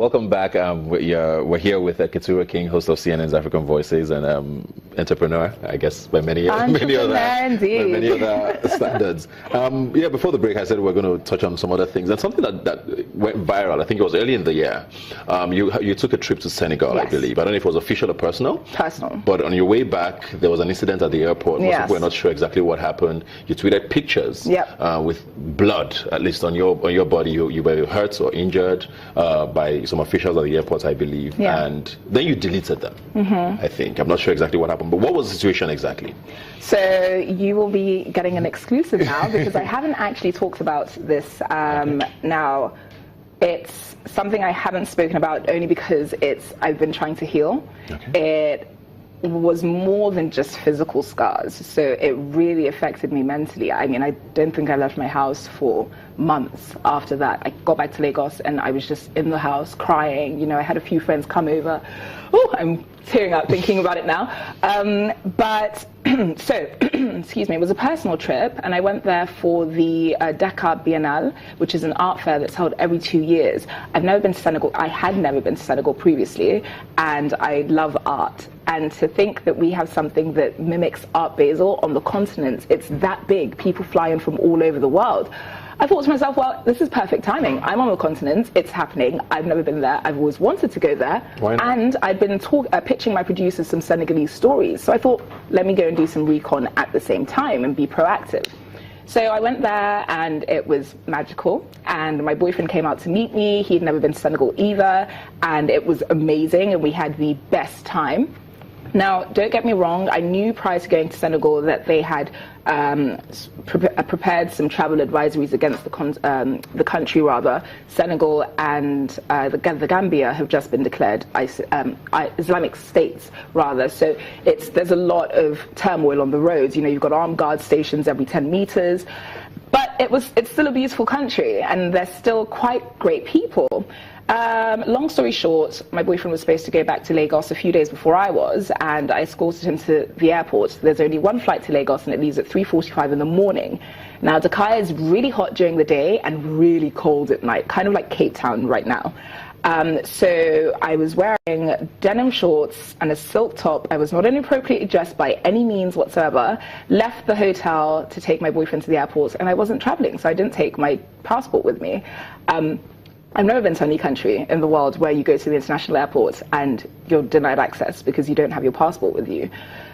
Welcome back. We're here with Keturah King, host of CNN's African Voices and entrepreneur, I guess, by many other standards. Before the break, I said we're going to touch on some other things. And something that went viral, I think it was early in the year. You took a trip to Senegal, yes. I believe. I don't know if it was official or personal. Personal. But on your way back, there was an incident at the airport. Most people were not sure exactly what happened. You tweeted pictures with blood, at least on your body. You were hurt or injured by some officials at the airport, I believe, and then you deleted them. I think I'm not sure exactly what happened, but what was the situation exactly? So you will be getting an exclusive now because I haven't actually talked about this now. It's something I haven't spoken about only because I've been trying to heal. It was more than just physical scars, so it really affected me mentally. I mean, I don't think I left my house for months after that. I got back to Lagos and I was just in the house crying. You know, I had a few friends come over. Oh, I'm tearing up thinking about it now. But so, excuse me, it was a personal trip, and I went there for the Dakar Biennale, which is an art fair that's held every 2 years. I've never been to Senegal. I had never been to Senegal previously, and I love art. And to think that we have something that mimics Art Basel on the continent, it's that big. People fly in from all over the world. I thought to myself, well, this is perfect timing. I'm on the continent, it's happening. I've never been there. I've always wanted to go there. Why not? And I'd been pitching my producers some Senegalese stories. So I thought, let me go and do some recon at the same time and be proactive. So I went there and it was magical. And my boyfriend came out to meet me. He'd never been to Senegal either. And it was amazing. And we had the best time. Now, don't get me wrong, I knew prior to going to Senegal that they had prepared some travel advisories against the country. Senegal and the Gambia have just been declared Islamic states, rather. So there's a lot of turmoil on the roads. You know, you've got armed guard stations every 10 meters. But it's still a beautiful country, and they're still quite great people. Long story short, my boyfriend was supposed to go back to Lagos a few days before I was, and I escorted him to the airport. There's only one flight to Lagos, and it leaves at 3:45 in the morning. Now, Dakar is really hot during the day and really cold at night, kind of like Cape Town right now. So I was wearing denim shorts and a silk top. I was not inappropriately dressed by any means whatsoever. Left the hotel to take my boyfriend to the airport, and I wasn't traveling, so I didn't take my passport with me. I've never been to any country in the world where you go to the international airport and you're denied access because you don't have your passport with you.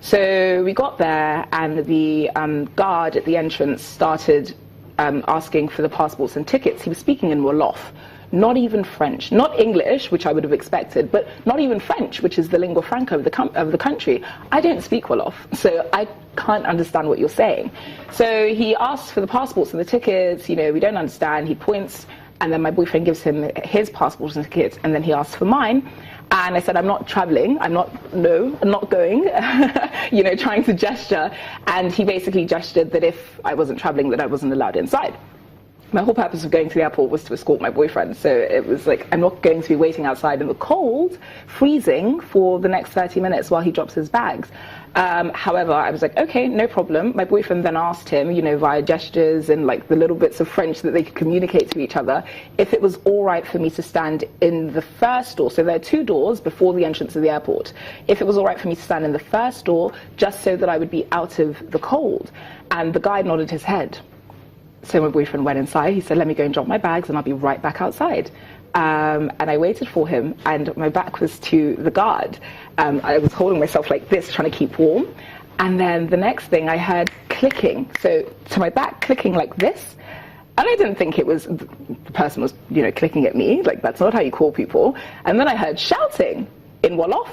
So we got there, and the guard at the entrance started asking for the passports and tickets. He was speaking in Wolof, not even French, not English, which I would have expected, but not even French, which is the lingua franca of the country. I don't speak Wolof, so I can't understand what you're saying. So he asks for the passports and the tickets. You know, we don't understand. He points. And then my boyfriend gives him his passport and tickets, and then he asks for mine. And I said, I'm not traveling. I'm not going, you know, trying to gesture. And he basically gestured that if I wasn't traveling, that I wasn't allowed inside. My whole purpose of going to the airport was to escort my boyfriend. So it was like, I'm not going to be waiting outside in the cold, freezing, for the next 30 minutes while he drops his bags. However, I was like, okay, no problem. My boyfriend then asked him, you know, via gestures and like the little bits of French that they could communicate to each other, if it was all right for me to stand in the first door. So there are 2 doors before the entrance of the airport. If it was all right for me to stand in the first door, just so that I would be out of the cold. And the guy nodded his head. So my boyfriend went inside. He said, let me go and drop my bags and I'll be right back outside. And I waited for him, and my back was to the guard. I was holding myself like this, trying to keep warm. And then the next thing, I heard clicking. So to my back, clicking like this. And I didn't think it was, the person was, you know, clicking at me. Like, that's not how you call people. And then I heard shouting in Wolof.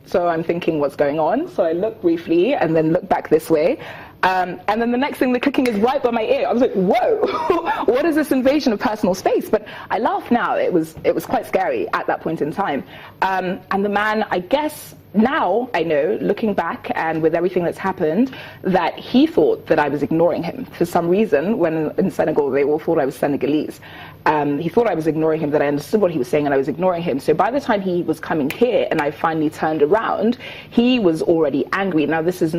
So I'm thinking, what's going on? So I looked briefly and then looked back this way. And then the next thing, the clicking is right by my ear. I was like, whoa, what is this invasion of personal space? But I laugh now. It was quite scary at that point in time. And the man, I guess, now I know, looking back and with everything that's happened, that he thought that I was ignoring him. For some reason, when in Senegal, they all thought I was Senegalese. He thought I was ignoring him, that I understood what he was saying and I was ignoring him. So by the time he was coming here and I finally turned around, he was already angry. Now, this is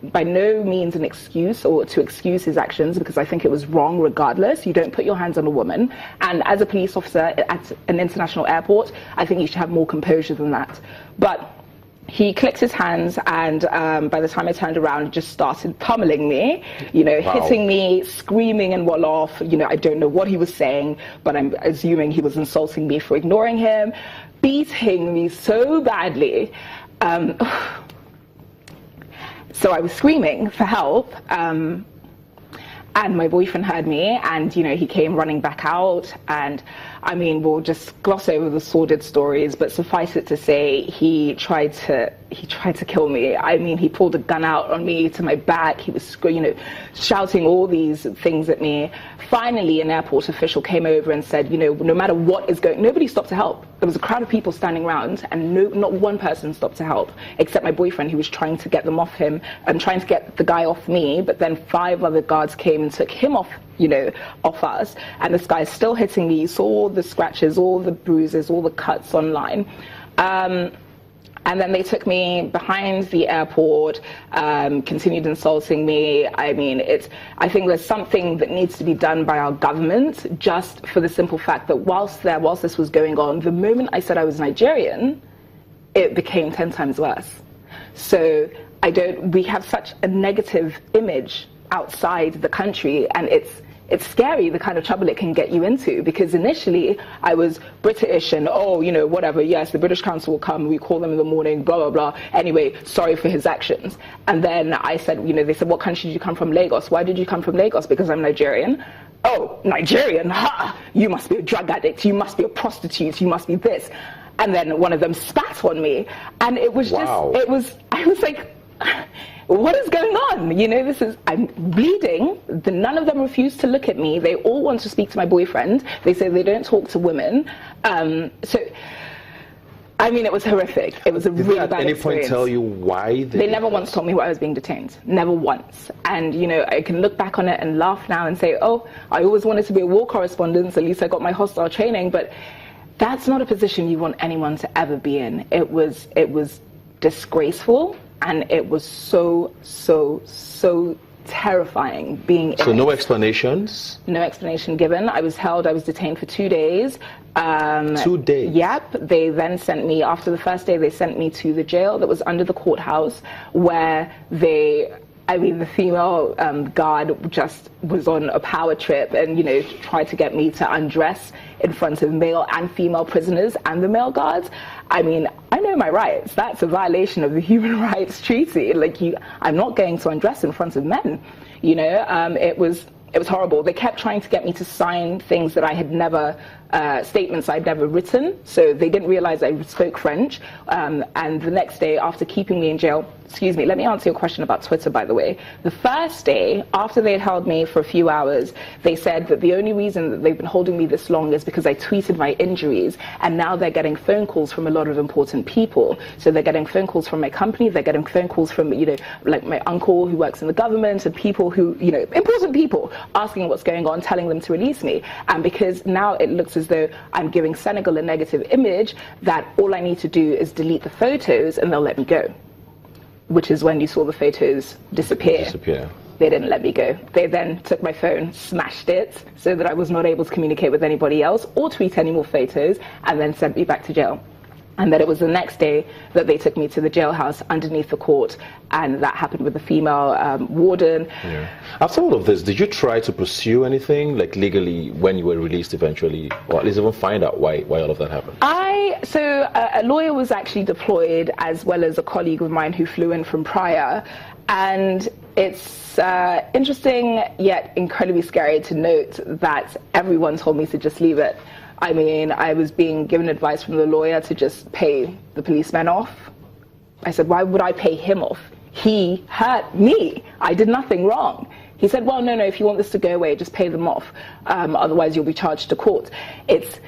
by no means an excuse or to excuse his actions, because I think it was wrong regardless. You don't put your hands on a woman. And as a police officer at an international airport, I think you should have more composure than that. But he clicked his hands, and by the time I turned around, just started pummeling me, hitting me, screaming and whatnot. I don't know what he was saying, but I'm assuming he was insulting me for ignoring him, beating me so badly. So I was screaming for help. And my boyfriend heard me, and he came running back out. And I mean, we'll just gloss over the sordid stories, but suffice it to say, he tried to kill me. I mean, he pulled a gun out on me to my back. He was shouting all these things at me. Finally, an airport official came over and said, no matter what is going, nobody stopped to help. There was a crowd of people standing around, and not one person stopped to help, except my boyfriend, who was trying to get them off him and trying to get the guy off me. But then 5 other guards came and took him off, off us. And this guy's still hitting me. You saw all the scratches, all the bruises, all the cuts online. And then they took me behind the airport, continued insulting me. I mean, I think there's something that needs to be done by our government, just for the simple fact that whilst this was going on, the moment I said I was Nigerian, it became 10 times worse. So we have such a negative image outside the country, and it's scary the kind of trouble it can get you into, because initially I was British and whatever, yes, the British Council will come, we call them in the morning, blah blah blah, anyway, sorry for his actions. And then I said, they said, what country did you come from? Lagos. Why did you come from Lagos? Because I'm Nigerian. Oh, Nigerian, ha, you must be a drug addict, you must be a prostitute, you must be this. And then one of them spat on me, and it was wow. I was like, what is going on? I'm bleeding. None of them refuse to look at me. They all want to speak to my boyfriend. They say they don't talk to women. So, I mean, it was horrific. It was a really bad experience. Did they at any point tell you why? They never once told me why I was being detained. Never once. And, I can look back on it and laugh now and say, oh, I always wanted to be a war correspondent. At least I got my hostile training. But that's not a position you want anyone to ever be in. It was disgraceful. And it was so terrifying being in. So no explanations? No explanation given. I was detained for 2 days. 2 days? Yep. They then sent me, after the first day, they sent me to the jail that was under the courthouse, where the female guard just was on a power trip and, tried to get me to undress in front of male and female prisoners and the male guards. I mean, I know my rights. That's a violation of the Human Rights Treaty. I'm not going to undress in front of men. It was horrible. They kept trying to get me to sign things that I had never, statements I'd never written. So they didn't realize I spoke French. And the next day, after keeping me in jail, excuse me, let me answer your question about Twitter, by the way. The first day, after they had held me for a few hours, they said that the only reason that they've been holding me this long is because I tweeted my injuries, and now they're getting phone calls from a lot of important people. So they're getting phone calls from my company, they're getting phone calls from, like my uncle who works in the government, and people who, important people, asking what's going on, telling them to release me. And because now it looks as though I'm giving Senegal a negative image, that all I need to do is delete the photos and they'll let me go. Which is when you saw the photos disappear. They didn't let me go. They then took my phone, smashed it, so that I was not able to communicate with anybody else or tweet any more photos, and then sent me back to jail. And then it was the next day that they took me to the jailhouse underneath the court, and that happened with the female warden. Yeah. After all of this, did you try to pursue anything, like legally, when you were released eventually, or at least even find out why all of that happened? So a lawyer was actually deployed, as well as a colleague of mine who flew in from prior, and it's interesting yet incredibly scary to note that everyone told me to just leave it. I mean, I was being given advice from the lawyer to just pay the policeman off. I said, why would I pay him off? He hurt me. I did nothing wrong. He said, well, no, if you want this to go away, just pay them off. Otherwise, you'll be charged to court. It's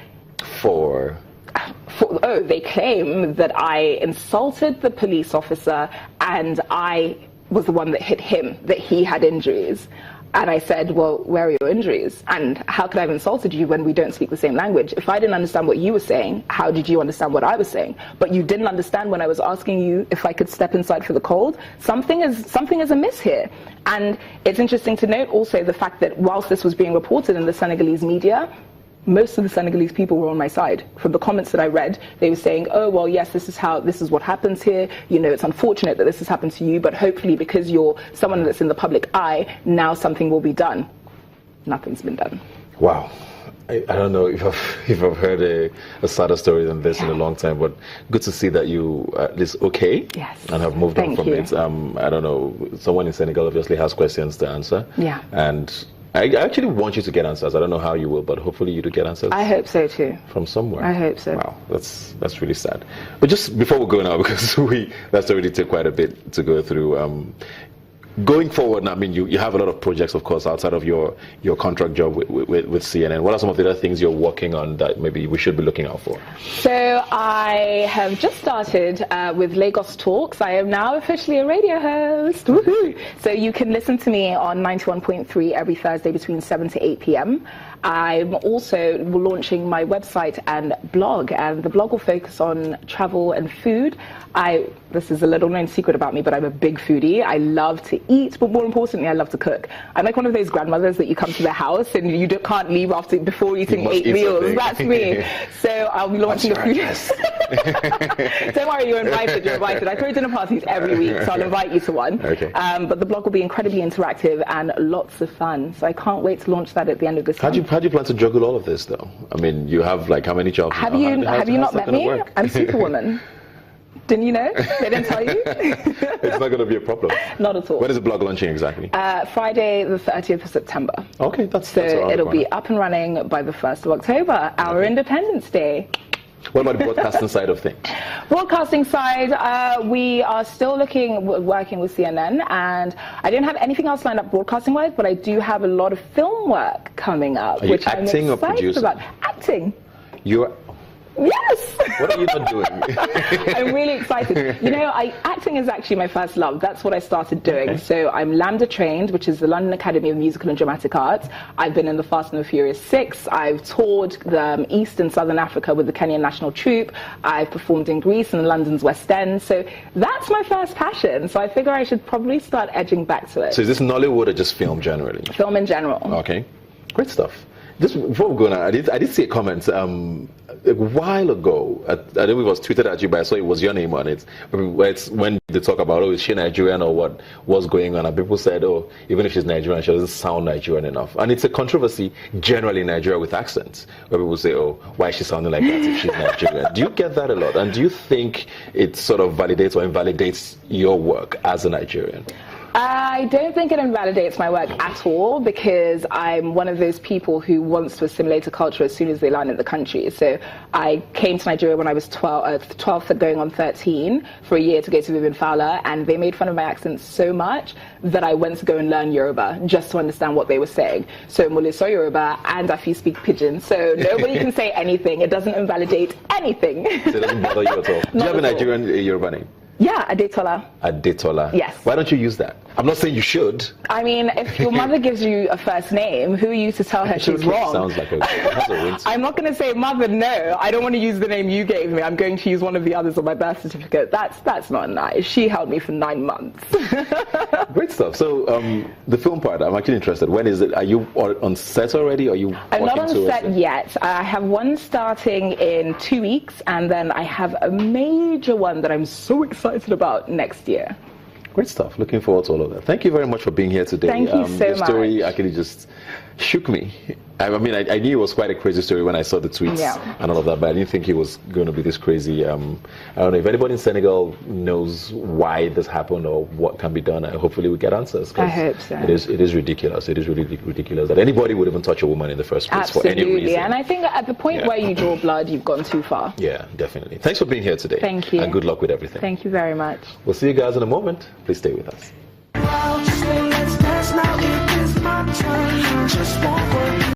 they claim that I insulted the police officer and I was the one that hit him, that he had injuries. And I said, well, where are your injuries? And how could I have insulted you when we don't speak the same language? If I didn't understand what you were saying, how did you understand what I was saying? But you didn't understand when I was asking you if I could step inside for the cold. Something is amiss here. And it's interesting to note also the fact that whilst this was being reported in the Senegalese media, most of the Senegalese people were on my side. From the comments that I read, they were saying, oh, well, yes, this is what happens here. You know, it's unfortunate that this has happened to you, but hopefully because you're someone that's in the public eye, now something will be done. Nothing's been done. Wow. I don't know if I've heard a sadder story than this in a long time, but good to see that you at least okay. Yes. And have moved on from it. I don't know, someone in Senegal obviously has questions to answer. Yeah. And I actually want you to get answers. I don't know how you will, but hopefully you do get answers. I hope so too. From somewhere. I hope so. Wow, that's really sad. But just before we go now, because that's already took quite a bit to go through. Going forward, I mean, you have a lot of projects, of course, outside of your contract job with CNN. What are some of the other things you're working on that maybe we should be looking out for? So I have just started with Lagos Talks. I am now officially a radio host. Woohoo! So you can listen to me on 91.3 every Thursday between 7 to 8 p.m. I'm also launching my website and blog, and the blog will focus on travel and food. This is a little known secret about me, but I'm a big foodie. I love to eat, but more importantly, I love to cook. I'm like one of those grandmothers that you come to their house and you can't leave before eating 8 meals. That's me. So I'll be launching a food. Don't worry, you're invited. I throw dinner parties every week, so I'll invite you to one. Okay. But the blog will be incredibly interactive and lots of fun. So I can't wait to launch that at the end of this month. How do you plan to juggle all of this, though? I mean, you have like how many jobs? Have you not met me? I'm Superwoman. Didn't you know? They didn't tell you? It's not going to be a problem. Not at all. When is the blog launching exactly? Friday the 30th of September. Okay, so it'll be up and running by the 1st of October, our Independence Day. What about the broadcasting side of things? Broadcasting side, we are still working with CNN, and I don't have anything else lined up broadcasting-wise, but I do have a lot of film work coming up, are which you acting I'm excited or producing? about. Acting. You're... Yes! What are you not doing? I'm really excited. You know, acting is actually my first love. That's what I started doing. Okay. So I'm Lambda trained, which is the London Academy of Musical and Dramatic Arts. I've been in the Fast and the Furious 6. I've toured East and Southern Africa with the Kenyan National Troupe. I've performed in Greece and London's West End. So that's my first passion. So I figure I should probably start edging back to it. So is this Nollywood or just film generally? Film in general. Okay. Great stuff. Just before we go now, I did see a comment a while ago. I don't know if it was tweeted at you, but I saw it was your name on it. It's when they talk about, oh, is she Nigerian or what's going on? And people said, oh, even if she's Nigerian, she doesn't sound Nigerian enough. And it's a controversy generally in Nigeria with accents, where people say, oh, why is she sounding like that if she's Nigerian? Do you get that a lot? And do you think it sort of validates or invalidates your work as a Nigerian? I don't think it invalidates my work at all, because I'm one of those people who wants to assimilate a culture as soon as they land in the country. So I came to Nigeria when I was 12 going on 13 for a year to go to Rubbin Fowler, and they made fun of my accent so much that I went to go and learn Yoruba just to understand what they were saying. So Mole so Yoruba, and Afi speak Pidgin, so nobody can say anything. It doesn't invalidate anything. So it doesn't bother you at all. Do you have a Nigerian Yoruba name? Yeah, Adetola. Adetola. Yes. Why don't you use that? I'm not saying you should. I mean, if your mother gives you a first name, who are you to tell her she's wrong? Sounds like a ring. I'm not going to say, mother, no, I don't want to use the name you gave me. I'm going to use one of the others on my birth certificate. That's not nice. She held me for 9 months. Great stuff. So the film part, I'm actually interested. When is it? Are you on set already? Or are you? I'm not on set yet. I have one starting in 2 weeks, and then I have a major one that I'm so excited about next year. Great stuff. Looking forward to all of that. Thank you very much for being here today. Thank you so much. The story actually just shook me. I mean, I knew it was quite a crazy story when I saw the tweets and all of that, but I didn't think it was going to be this crazy. I don't know if anybody in Senegal knows why this happened or what can be done. Hopefully we get answers. I hope so. It is ridiculous. It is really ridiculous that anybody would even touch a woman in the first place. Absolutely. For any reason. And I think at the point where you draw blood, you've gone too far. Yeah, definitely. Thanks for being here today. Thank you. And good luck with everything. Thank you very much. We'll see you guys in a moment. Please stay with us. Well, just